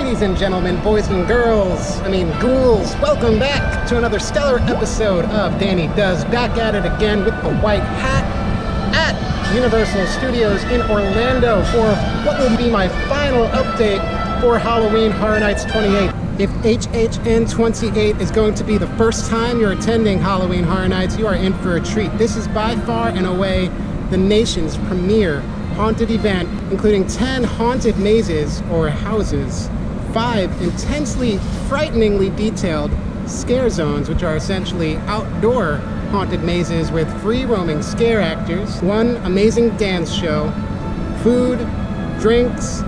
Ladies and gentlemen, boys and girls, ghouls, welcome back to another stellar episode of Danny Does. Back at it again with the white hat at Universal Studios in Orlando for what will be my final update for Halloween Horror Nights 28. If HHN2018 is going to be the first time you're attending Halloween Horror Nights, you are in for a treat. This is by far and away the nation's premier haunted event, including 10 haunted mazes or houses, 5 intensely, frighteningly detailed scare zones, which are essentially outdoor haunted mazes with free roaming scare actors, 1 amazing dance show, food, drinks,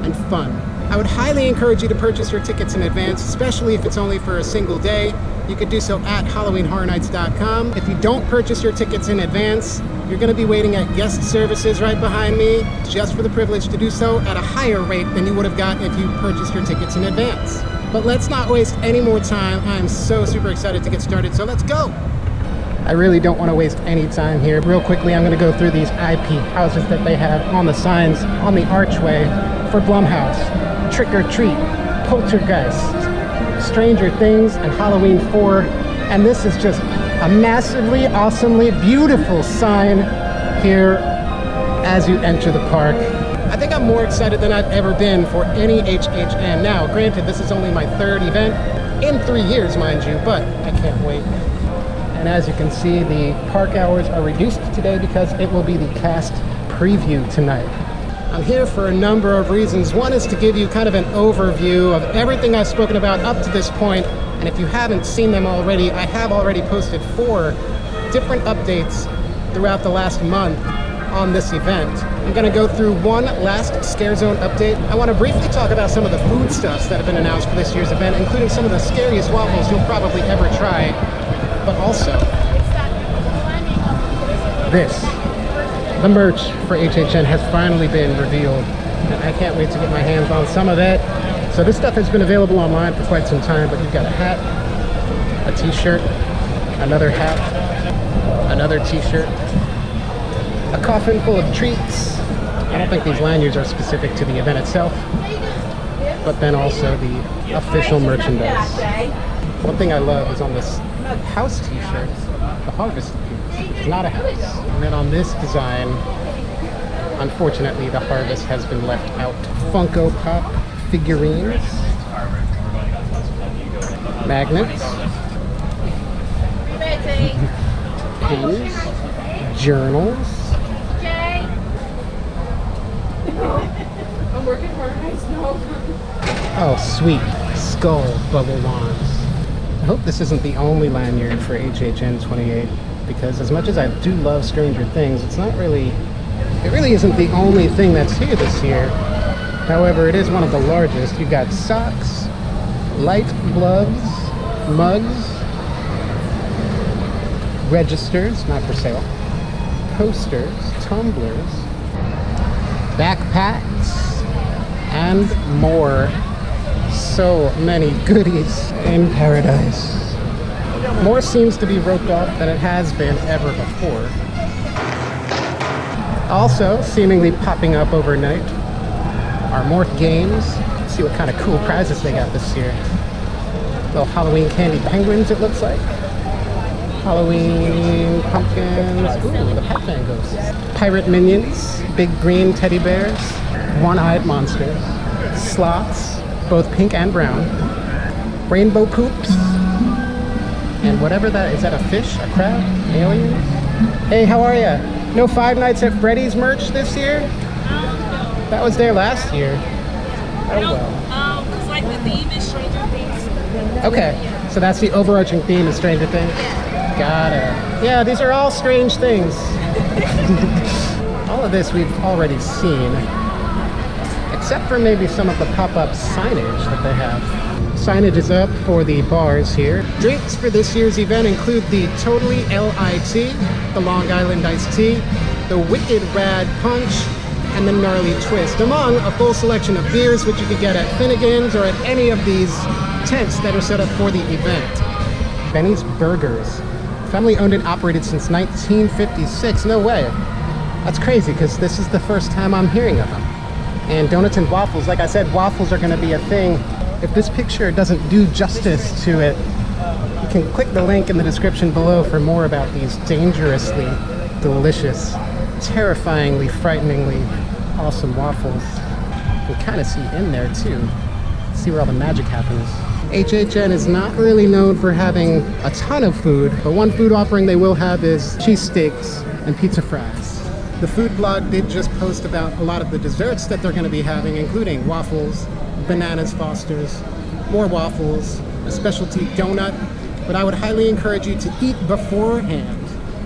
and fun. I would highly encourage you to purchase your tickets in advance, especially if it's only for a single day. You could do so at HalloweenHorrorNights.com. If you don't purchase your tickets in advance, you're going to be waiting at guest services right behind me just for the privilege to do so at a higher rate than you would have got if you purchased your tickets in advance. But let's not waste any more time. I'm so super excited to get started, so let's go! I really don't want to waste any time here. Real quickly, I'm going to go through these IP houses that they have on the signs on the archway for Blumhouse. Trick or Treat, Poltergeist, Stranger Things, and Halloween 4. And this is just a massively, awesomely beautiful sign here as you enter the park. I think I'm more excited than I've ever been for any HHN. Now, granted, this is only my 3rd event, in 3 years, mind you, but I can't wait. And as you can see, the park hours are reduced today because it will be the cast preview tonight. I'm here for a number of reasons. One is to give you kind of an overview of everything I've spoken about up to this point. And if you haven't seen them already, I have already posted 4 different updates throughout the last month on this event. I'm going to go through one last scare zone update. I want to briefly talk about some of the foodstuffs that have been announced for this year's event, including some of the scariest waffles you'll probably ever try. But also, the merch for HHN has finally been revealed, and I can't wait to get my hands on some of it. So this stuff has been available online for quite some time, but you've got a hat, a t-shirt, another hat, another t-shirt, a coffin full of treats. I don't think these lanyards are specific to the event itself, but then also the official merchandise. One thing I love is on this house t-shirt, the harvest piece, which is not a house. And then on this design, unfortunately, the harvest has been left out. Funko Pop figurines, magnets, pins, journals. I'm working hard, I know. Oh, sweet skull bubble wands. I hope this isn't the only lanyard for HHN28, because as much as I do love Stranger Things, it really isn't the only thing that's here this year. However, it is one of the largest. You've got socks, light gloves, mugs, registers, not for sale, posters, tumblers, backpacks, and more. So many goodies in paradise. More seems to be roped off than it has been ever before. Also, seemingly popping up overnight are more games. Let's see what kind of cool prizes they got this year. Little Halloween candy penguins, it looks like. Halloween pumpkins. Ooh, the Pac-Man ghosts. Pirate minions, big green teddy bears, one-eyed monsters, sloths, both pink and brown, rainbow poops, and whatever that is. That a fish, a crab, aliens? Hey, how are ya? No Five Nights at Freddy's merch this year? That was there last year. Oh well. Because like the theme is Stranger Things. Okay, so that's the overarching theme of Stranger Things. Got it. Yeah, these are all strange things. All of this we've already seen, except for maybe some of the pop-up signage that they have. Signage is up for the bars here. Drinks for this year's event include the Totally LIT, the Long Island Iced Tea, the Wicked Rad Punch, and the Gnarly Twist, among a full selection of beers which you could get at Finnegan's or at any of these tents that are set up for the event. Bennies Burgers, family owned and operated since 1956. No way. That's crazy, because this is the first time I'm hearing of them. And donuts and waffles. Like I said, waffles are gonna be a thing. If this picture doesn't do justice to it, you can click the link in the description below for more about these dangerously delicious, terrifyingly, frighteningly awesome waffles. You can kind of see in there too. See where all the magic happens. HHN is not really known for having a ton of food, but one food offering they will have is cheesesteaks and pizza fries. The food blog did just post about a lot of the desserts that they're going to be having, including waffles, bananas Fosters, more waffles, a specialty donut, but I would highly encourage you to eat beforehand.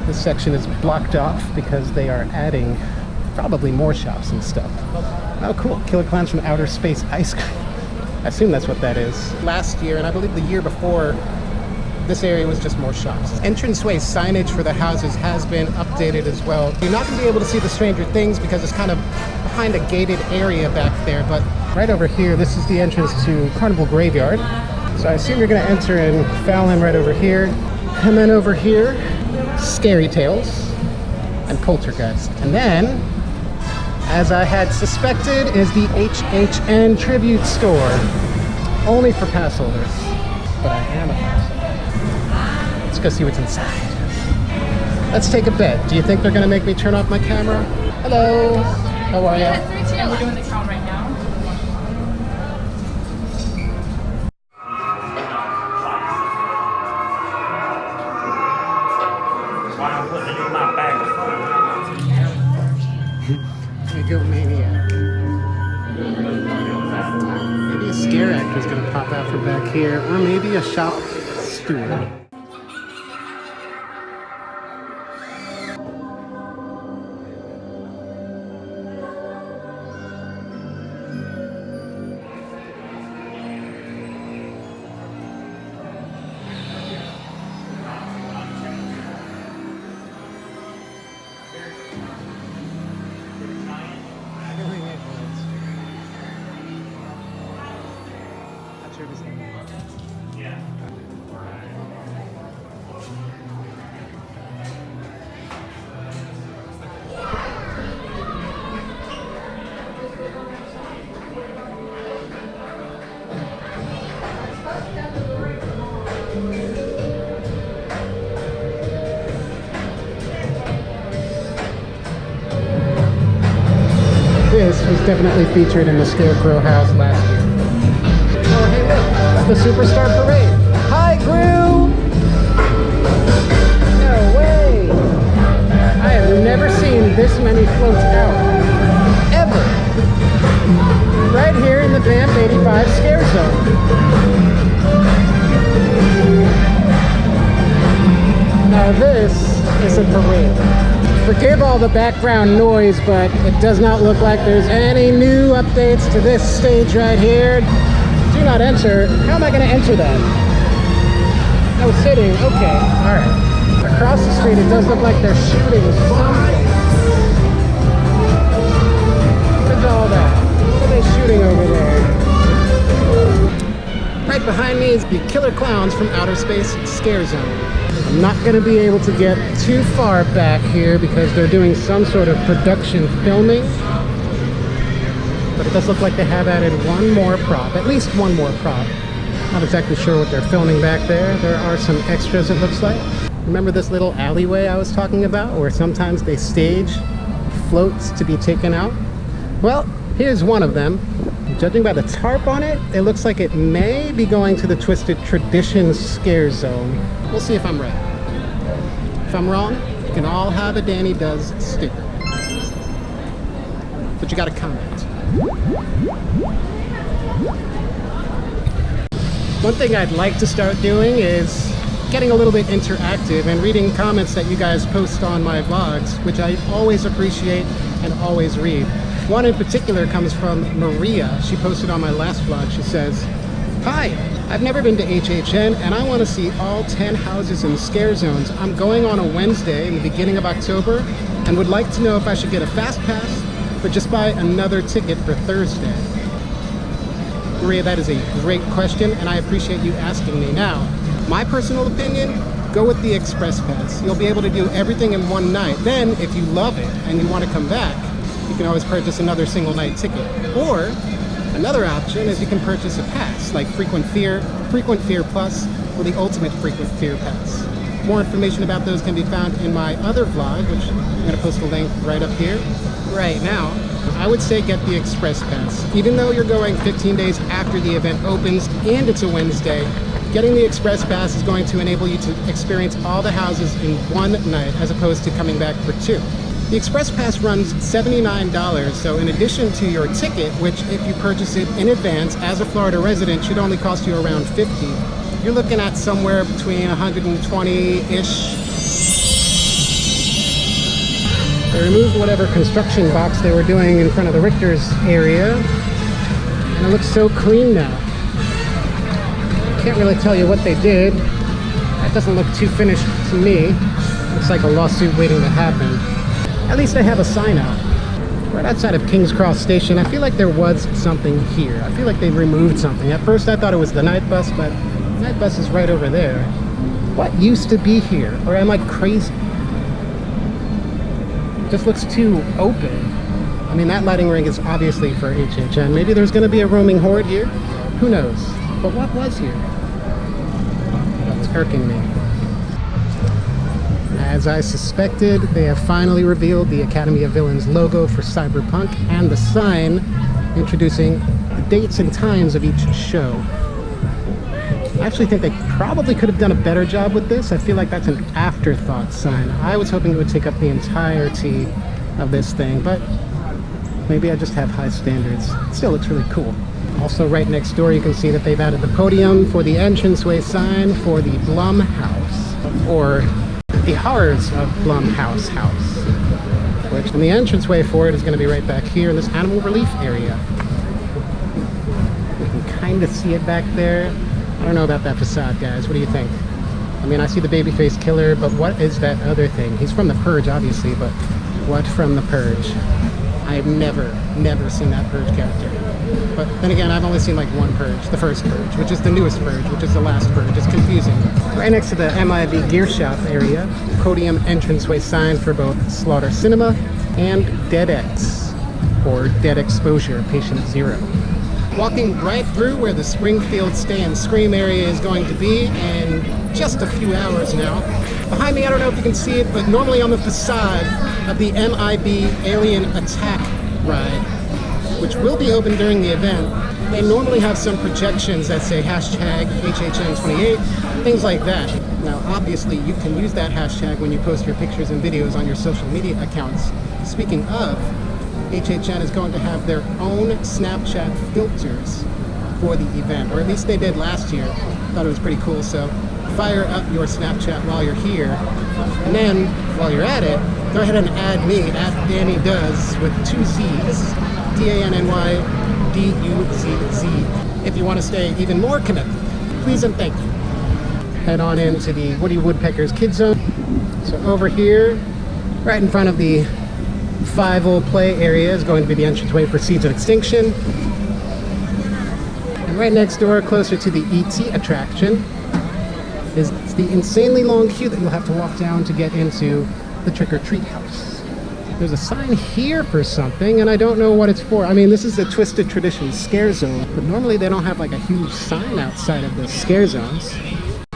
This section is blocked off because they are adding probably more shops and stuff. Oh cool, Killer Clowns from Outer Space ice cream. I assume that's what that is. Last year, and I believe the year before, this area was just more shops. Entranceway signage for the houses has been updated as well. You're not going to be able to see the Stranger Things because it's kind of behind a gated area back there, but right over here, this is the entrance to Carnival Graveyard. So I assume you're going to enter in Fallon right over here, and then over here, Scary Tales and Poltergeist. And then, as I had suspected, is the HHN Tribute Store. Only for pass holders, but I am a pass holder. Let's go see what's inside. Let's take a bet. Do you think they're gonna make me turn off my camera? Hello, how are you? Yeah, we're doing the count right now. Why I'm putting it in my bag of fun. You go maniac. Maybe a scare actor is gonna pop out from back here, or maybe a shop steward. This was definitely featured in the Scarecrow house last year. Oh, hey look, the Superstar Parade. Hi, Gru! No way! I have never seen this many floats out. Ever! Right here in the Vamp 85 Scare Zone. Now this is a parade. Forgive all the background noise, but it does not look like there's any new updates to this stage right here. Do not enter. How am I going to enter that? No, sitting. Okay. All right. Across the street, it does look like they're shooting something. What's all that? What are they shooting over there? Right behind me is the Killer Clowns from Outer Space Scare Zone. I'm not going to be able to get too far back here because they're doing some sort of production filming. But it does look like they have added one more prop, at least one more prop. Not exactly sure what they're filming back there. There are some extras, it looks like. Remember this little alleyway I was talking about where sometimes they stage floats to be taken out? Well, here's one of them. Judging by the tarp on it, it looks like it may be going to the Twisted Traditions Scare Zone. We'll see if I'm right. If I'm wrong, you can all have a Danny Does sticker. But you gotta comment. One thing I'd like to start doing is getting a little bit interactive and reading comments that you guys post on my vlogs, which I always appreciate and always read. One in particular comes from Maria. She posted on my last vlog. She says, "Hi, I've never been to HHN and I want to see all 10 houses in scare zones. I'm going on a Wednesday in the beginning of October and would like to know if I should get a fast pass or just buy another ticket for Thursday." Maria, that is a great question and I appreciate you asking me. Now, my personal opinion, go with the express pass. You'll be able to do everything in one night. Then, if you love it and you want to come back, you can always purchase another single night ticket. Or another option is you can purchase a pass, like Frequent Fear Plus, or the Ultimate Frequent Fear Pass. More information about those can be found in my other vlog, which I'm going to post a link right up here, right now. I would say get the Express Pass. Even though you're going 15 days after the event opens and it's a Wednesday, getting the Express Pass is going to enable you to experience all the houses in one night as opposed to coming back for two. The Express Pass runs $79, so in addition to your ticket, which if you purchase it in advance as a Florida resident should only cost you around $50, you're looking at somewhere between $120-ish. They removed whatever construction box they were doing in front of the Richters area, and it looks so clean now. Can't really tell you what they did. That doesn't look too finished to me. Looks like a lawsuit waiting to happen. At least they have a sign out. Right outside of King's Cross Station, I feel like there was something here. I feel like they removed something. At first I thought it was the night bus, but the night bus is right over there. What used to be here? Or am I crazy? It just looks too open. I mean, that lighting ring is obviously for HHN. Maybe there's going to be a roaming horde here. Who knows? But what was here? That's irking me. As I suspected, they have finally revealed the Academy of Villains logo for Cyberpunk and the sign introducing the dates and times of each show. I actually think they probably could have done a better job with this. I feel like that's an afterthought sign. I was hoping it would take up the entirety of this thing, but maybe I just have high standards. It still looks really cool. Also right next door you can see that they've added the podium for the entranceway sign for the Blum House, or the Horrors of Blumhouse House, which and the entranceway for it is going to be right back here in this animal relief area. You can kind of see it back there. I don't know about that facade, guys. What do you think? I mean, I see the babyface killer, but what is that other thing? He's from The Purge, obviously, but what from The Purge? I've never seen that Purge character. But then again, I've only seen like one Purge, the first Purge, which is the newest Purge, which is the last Purge. It's confusing. Right next to the MIB Gear Shop area, podium entranceway sign for both Slaughter Cinema and DeadX, or Dead Exposure Patient Zero. Walking right through where the Springfield Stay and Scream area is going to be in just a few hours now. Behind me, I don't know if you can see it, but normally on the facade of the MIB Alien Attack ride, which will be open during the event, they normally have some projections that say hashtag HHN2018, things like that. Now, obviously, you can use that hashtag when you post your pictures and videos on your social media accounts. Speaking of, HHN is going to have their own Snapchat filters for the event, or at least they did last year. Thought it was pretty cool, so fire up your Snapchat while you're here. And then, while you're at it, go ahead and add me at dannydoes with 2 Z's. DANNYDUZZ if you want to stay even more connected. Please and thank you. Head on into the Woody Woodpecker's Kid Zone. So over here, right in front of the 5-0 play area is going to be the entranceway for Seeds of Extinction. And right next door, closer to the ET attraction, is the insanely long queue that you'll have to walk down to get into the Trick or Treat house. There's a sign here for something, and I don't know what it's for. I mean, this is the Twisted Tradition Scare Zone, but normally they don't have like a huge sign outside of the scare zones.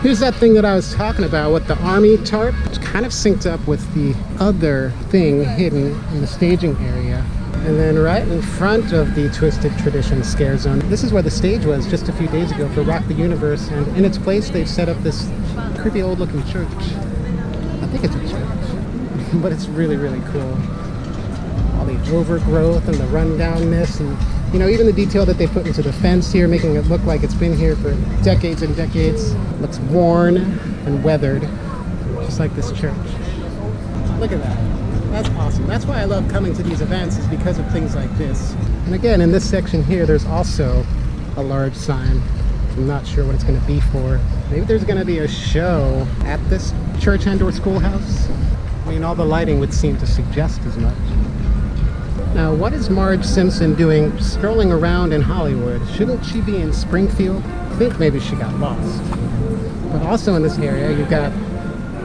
Here's that thing that I was talking about with the army tarp. It's kind of synced up with the other thing hidden in the staging area. And then right in front of the Twisted Tradition Scare Zone, this is where the stage was just a few days ago for Rock the Universe, and in its place they've set up this creepy old looking church. I think it's a church. But it's really, really cool. All the overgrowth and the rundownness, and you know, even the detail that they put into the fence here, making it look like it's been here for decades and decades. Looks worn and weathered, just like this church. Look at that. That's awesome. That's why I love coming to these events, is because of things like this. And again, in this section here, there's also a large sign. I'm not sure what it's going to be for. Maybe there's going to be a show at this church and or schoolhouse. I mean, all the lighting would seem to suggest as much. Now, what is Marge Simpson doing strolling around in Hollywood? Shouldn't she be in Springfield? I think maybe she got lost. But also in this area, you've got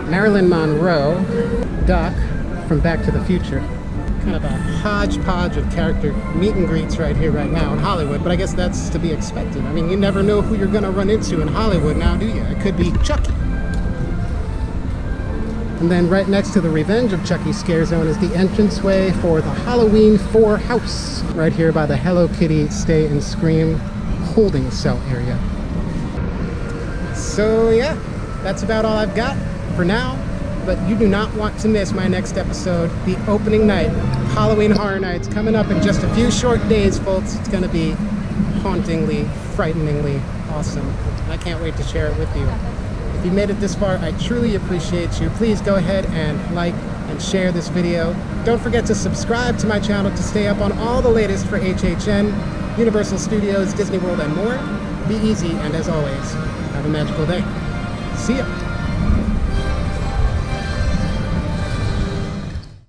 Marilyn Monroe, Doc from Back to the Future, kind of a hodgepodge of character meet and greets right here, right now in Hollywood, but I guess that's to be expected. I mean, you never know who you're gonna run into in Hollywood now, do you? It could be Chucky. And then right next to the Revenge of Chucky scare zone is the entranceway for the Halloween 4 house, right here by the Hello Kitty Stay and Scream holding cell area. So yeah, that's about all I've got for now, but you do not want to miss my next episode, the opening night, Halloween Horror Nights, coming up in just a few short days, folks. It's gonna be hauntingly, frighteningly awesome. I can't wait to share it with you. If you made it this far, I truly appreciate you. Please go ahead and like and share this video. Don't forget to subscribe to my channel to stay up on all the latest for HHN, Universal Studios, Disney World, and more. Be easy, and as always, have a magical day. See ya.